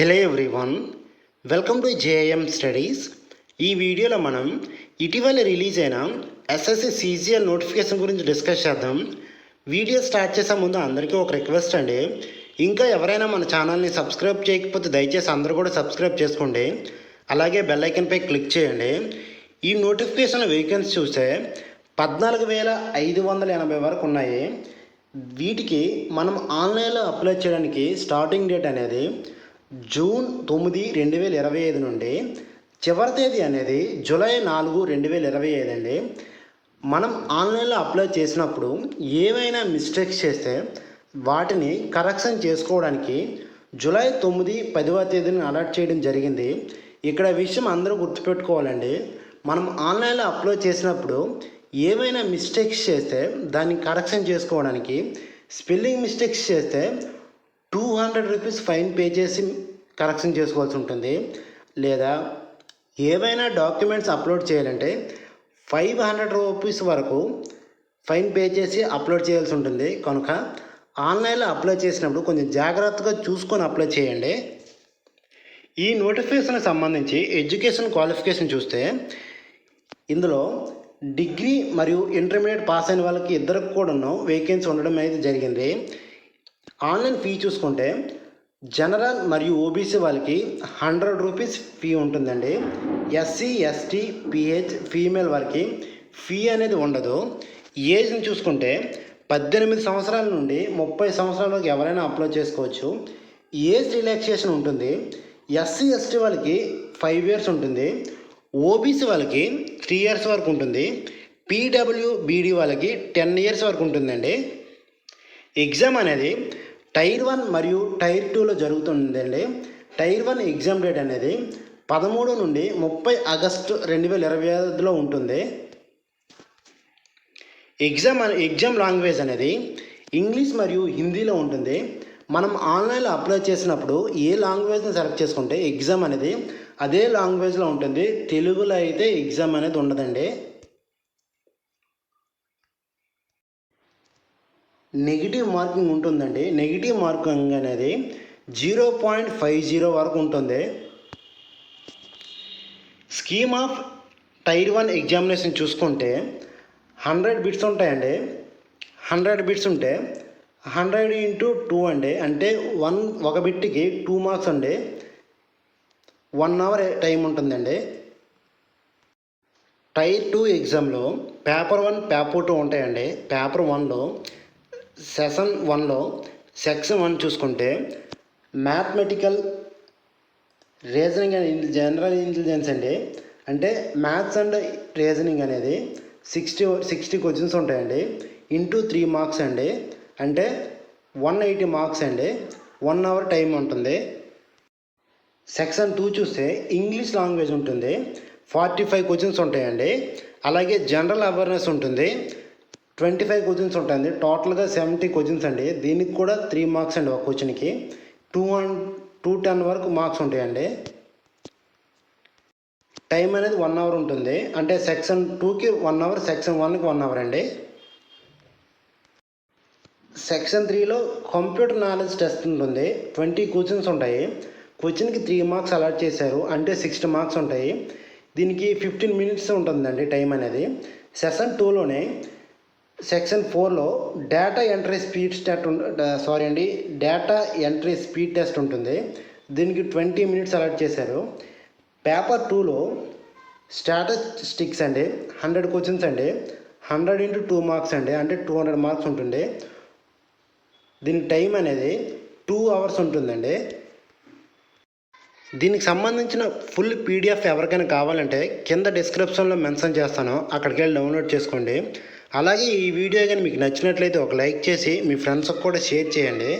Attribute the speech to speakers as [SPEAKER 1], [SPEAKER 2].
[SPEAKER 1] Hello everyone, welcome to JIM studies. ఈ వీడియోలో మనం ఇటీవల రిలీజ్ అయిన ఎస్ఎస్సి సీజీఎల్ నోటిఫికేషన్ గురించి డిస్కస్ చేద్దాం. వీడియో స్టార్ట్ చేసే ముందు అందరికీ ఒక రిక్వెస్ట్ అండి, ఇంకా ఎవరైనా మన ఛానల్ని సబ్స్క్రైబ్ చేయకపోతే దయచేసి అందరూ కూడా సబ్స్క్రైబ్ చేసుకోండి. అలాగే బెల్ ఐకన్పై క్లిక్ చేయండి. ఈ నోటిఫికేషన్ వేకెన్సీ చూస్తే 14,580 వరకు ఉన్నాయి. వీటికి మనం ఆన్లైన్లో అప్లై చేయడానికి స్టార్టింగ్ డేట్ అనేది జూన్ 9, 2025 నుండి చివరి తేదీ అనేది జూలై 4, 2025 అండి. మనం ఆన్లైన్లో అప్లై చేసినప్పుడు ఏవైనా మిస్టేక్స్ చేస్తే వాటిని కరెక్షన్ చేసుకోవడానికి జూలై 9, 10వ తేదీని అలాట్ చేయడం జరిగింది. ఇక్కడ విషయం అందరూ గుర్తుపెట్టుకోవాలండి, మనం ఆన్లైన్లో అప్లై చేసినప్పుడు ఏవైనా మిస్టేక్స్ చేస్తే దాన్ని కరెక్షన్ చేసుకోవడానికి స్పెల్లింగ్ మిస్టేక్స్ చేస్తే 200 రూపీస్ ఫైన్ పే చేసి కరెక్షన్ చేసుకోవాల్సి ఉంటుంది. లేదా ఏవైనా డాక్యుమెంట్స్ అప్లోడ్ చేయాలంటే 500 రూపీస్ వరకు ఫైన్ పే చేసి అప్లోడ్ చేయాల్సి ఉంటుంది. కనుక ఆన్లైన్లో అప్లై చేసినప్పుడు కొంచెం జాగ్రత్తగా చూసుకొని అప్లై చేయండి. ఈ నోటిఫికేషన్కి సంబంధించి ఎడ్యుకేషన్ క్వాలిఫికేషన్ చూస్తే ఇందులో డిగ్రీ మరియు ఇంటర్మీడియట్ పాస్ అయిన వాళ్ళకి ఇద్దరికి కూడా వేకెన్సీ ఉండడం అనేది జరిగింది. ఆన్లైన్ ఫీ చూసుకుంటే జనరల్ మరియు ఓబీసీ వాళ్ళకి 100 రూపీస్ ఫీ ఉంటుందండి. ఎస్సీ, ఎస్టీ, పిహెచ్, ఫీమేల్ వారికి ఫీ అనేది ఉండదు. ఏజ్ని చూసుకుంటే 18 సంవత్సరాల నుండి 30 సంవత్సరాల వరకు ఎవరైనా అప్లై చేసుకోవచ్చు. ఏజ్ రిలాక్సేషన్ ఉంటుంది. ఎస్సీ, ఎస్టీ వాళ్ళకి 5 ఇయర్స్ ఉంటుంది. ఓబీసీ వాళ్ళకి 3 ఇయర్స్ వరకు ఉంటుంది. పీడబ్ల్యూబీడీ వాళ్ళకి 10 ఇయర్స్ వరకు ఉంటుందండి. ఎగ్జామ్ అనేది టైర్ 1 మరియు టైర్ 2లో జరుగుతుందండి. టైర్ 1 ఎగ్జామ్ డేట్ అనేది 13 నుండి 30 ఆగస్టు 2025లో ఉంటుంది. ఎగ్జామ్ లాంగ్వేజ్ అనేది ఇంగ్లీష్ మరియు హిందీలో ఉంటుంది. మనం ఆన్లైన్లో అప్లై చేసినప్పుడు ఏ లాంగ్వేజ్ని సెలెక్ట్ చేసుకుంటే ఎగ్జామ్ అనేది అదే లాంగ్వేజ్లో ఉంటుంది. తెలుగులో అయితే ఎగ్జామ్ అనేది ఉండదండి. నెగిటివ్ మార్కింగ్ ఉంటుందండి. నెగిటివ్ మార్కింగ్ అనేది 0.50 వరకు ఉంటుంది. స్కీమ్ ఆఫ్ టైర్ 1 ఎగ్జామినేషన్ చూసుకుంటే 100 బిట్స్ ఉంటాయండి. 100 బిట్స్ ఉంటే 100 × 2 అండి, అంటే ఒక బిట్కి 2 మార్క్స్ అండి. 1 అవర్ టైం ఉంటుందండి. టైర్ 2 ఎగ్జామ్లో పేపర్ 1, పేపర్ 2 ఉంటాయండి. పేపర్ 1లో సెషన్ 1లో సెక్షన్ 1 చూసుకుంటే mathematical, reasoning and general intelligence అండి. అంటే మ్యాథ్స్ అండ్ రీజనింగ్ అనేది 60 క్వశ్చన్స్ ఉంటాయండి. ఇంటూ 3 మార్క్స్ అండి, అంటే 180 మార్క్స్ అండి. 1 అవర్ టైం ఉంటుంది. సెక్షన్ 2 చూస్తే ఇంగ్లీష్ లాంగ్వేజ్ ఉంటుంది. 45 క్వశ్చన్స్ ఉంటాయండి. అలాగే జనరల్ అవేర్నెస్ ఉంటుంది. 25 క్వశ్చన్స్ ఉంటుంది. టోటల్గా 70 క్వశ్చన్స్ అండి. దీనికి కూడా 3 మార్క్స్ అండి. ఒక క్వశ్చన్కి 210 వరకు మార్క్స్ ఉంటాయండి. టైం అనేది 1 అవర్ ఉంటుంది. అంటే సెక్షన్ 2కి 1 అవర్, సెక్షన్ 1కి 1 అవర్ అండి. సెక్షన్ 3లో కంప్యూటర్ నాలెడ్జ్ టెస్ట్ ఉంటుంది. 20 క్వశ్చన్స్ ఉంటాయి. క్వశ్చన్కి 3 మార్క్స్ అలాట్ చేశారు, అంటే 60 మార్క్స్ ఉంటాయి. దీనికి 15 మినిట్స్ ఉంటుందండి టైం అనేది. సెషన్ 2లోనే సెక్షన్ 4లో డేటా ఎంట్రీ స్పీడ్ టెస్ట్ ఉంటుంది. దీనికి 20 మినిట్స్ అలాట్ చేశారు. పేపర్ 2లో స్టాటిస్టిక్స్ అండి. 100 క్వశ్చన్స్ అండి. 100 × 2 మార్క్స్ అండి, అంటే 200 మార్క్స్ ఉంటుంది. దీనికి టైం అనేది 2 అవర్స్ ఉంటుందండి. దీనికి సంబంధించిన ఫుల్ పీడిఎఫ్ ఎవరికైనా కావాలంటే కింద డిస్క్రిప్షన్లో మెన్షన్ చేస్తాను, అక్కడికి వెళ్ళి డౌన్లోడ్ చేసుకోండి. అలాగే ఈ వీడియో కానీ మీకు నచ్చినట్లయితే ఒక లైక్ చేసి మీ ఫ్రెండ్స్కి కూడా షేర్ చేయండి.